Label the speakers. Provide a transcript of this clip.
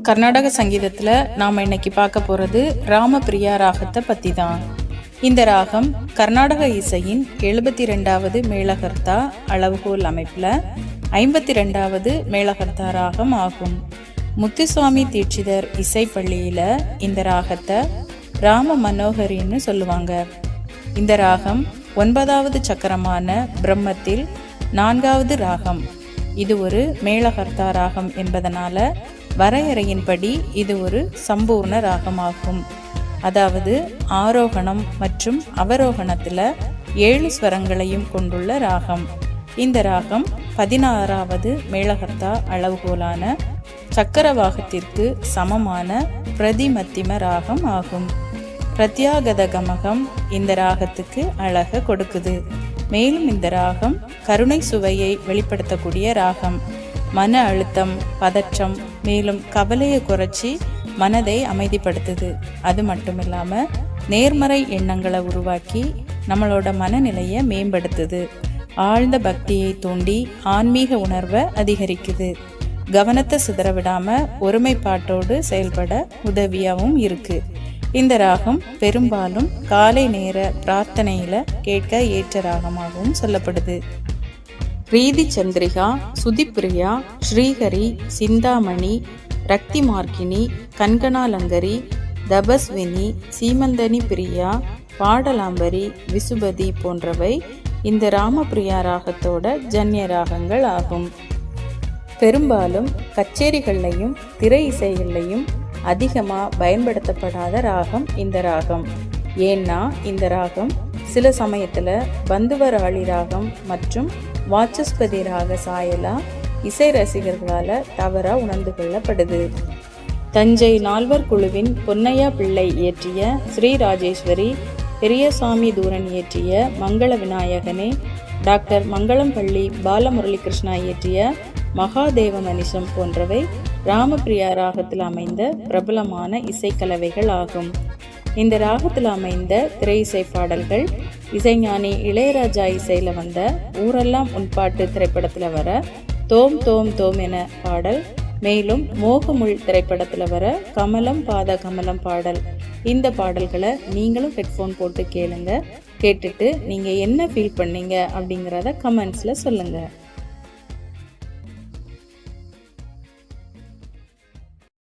Speaker 1: கர்நாடக சங்கீதத்தில் நாம் இன்னைக்கு பார்க்க போகிறது ராமபிரியா ராகத்தை பற்றி தான். இந்த ராகம் கர்நாடக இசையின் 72வது மேளகர்த்தா அளவுகோல் அமைப்பில் 52வது மேளகர்த்தா ராகம் ஆகும். முத்துசுவாமி தீட்சிதர் இசைப்பள்ளியில் இந்த ராகத்தை ராம மனோகரின்னு சொல்லுவாங்க. இந்த ராகம் 9வது சக்கரமான பிரம்மத்தில் 4வது ராகம். இது ஒரு மேளகர்த்தா ராகம் என்பதனால வரையறையின்படி இது ஒரு சம்பூர்ண ராகமாகும். அதாவது ஆரோகணம் மற்றும் அவரோகணத்தில் 7 ஸ்வரங்களையும் கொண்டுள்ள ராகம். இந்த ராகம் 16வது மேளகர்த்தா அளவுகோலான சக்கரவாகத்திற்கு சமமான பிரதிமத்திம ராகம் ஆகும். பிரத்யாகத கமகம் இந்த ராகத்துக்கு அழக கொடுக்குது. மேலும் இந்த ராகம் கருணை சுவையை வெளிப்படுத்தக்கூடிய ராகம். மன அழுத்தம், பதற்றம், மேலும் கவலையை குறைச்சி மனதை அமைதிப்படுத்துது. அது மட்டும் இல்லாமல் நேர்மறை எண்ணங்களை உருவாக்கி நம்மளோட மனநிலையை மேம்படுத்துது. ஆழ்ந்த பக்தியை தூண்டி ஆன்மீக உணர்வை அதிகரிக்குது. கவனத்தை சிதறவிடாமல் ஒருமைப்பாட்டோடு செயல்பட உதவியாகவும் இருக்கு. இந்த ராகம் பெரும்பாலும் காலை நேர பிரார்த்தனையில் கேட்க ஏற்ற ராகமாகவும் சொல்லப்படுது. ரீதி சந்திரிகா, சுதிப்பிரியா, ஸ்ரீஹரி, சிந்தாமணி, ரக்தி மார்க்கினி, கண்கணாலங்கரி, தபஸ்வினி, சீமந்தனி பிரியா, பாடலாம்பரி, விசுபதி போன்றவை இந்த ராமபிரியா ராகத்தோட ஜன்ய ராகங்கள் ஆகும். பெரும்பாலும் கச்சேரிகள்லையும் திரை இசைகள்லையும் அதிகமாக பயன்படுத்தப்படாத ராகம் இந்த ராகம். ஏன்னா இந்த ராகம் சில சமயத்தில் பந்துவராளி ராகம் மற்றும் வாச்சஸ்பதி ராக சாயலா இசை ரசிகர்களால் தவறாக உணர்ந்து கொள்ளப்படுது. தஞ்சை நால்வர் குழுவின் பொன்னையா பிள்ளை இயற்றிய ஸ்ரீ ராஜேஸ்வரி, பெரியசாமி தூரன் இயற்றிய மங்கள விநாயகனே, டாக்டர் மங்களம்பள்ளி பாலமுரளி கிருஷ்ணா இயற்றிய மகாதேவ மனிஷம் போன்றவை ராமபிரியா ராகத்தில் அமைந்த பிரபலமான இசைக்கலவைகள் ஆகும். இந்த ராகத்தில் அமைந்த திரை இசை பாடல்கள் இசைஞானி இளையராஜா இசையில் வந்த ஊரெல்லாம் உன்பாட்டு திரைப்படத்தில் வர தோம் தோம் தோம் என பாடல், மேலும் மோகமுள் திரைப்படத்தில் வர கமலம் பாத கமலம் பாடல். இந்த பாடல்களை நீங்களும் ஹெட்ஃபோன் போட்டு கேளுங்க. கேட்டுட்டு நீங்கள் என்ன ஃபீல் பண்ணீங்க அப்படிங்கிறத கமெண்ட்ஸில் சொல்லுங்கள்.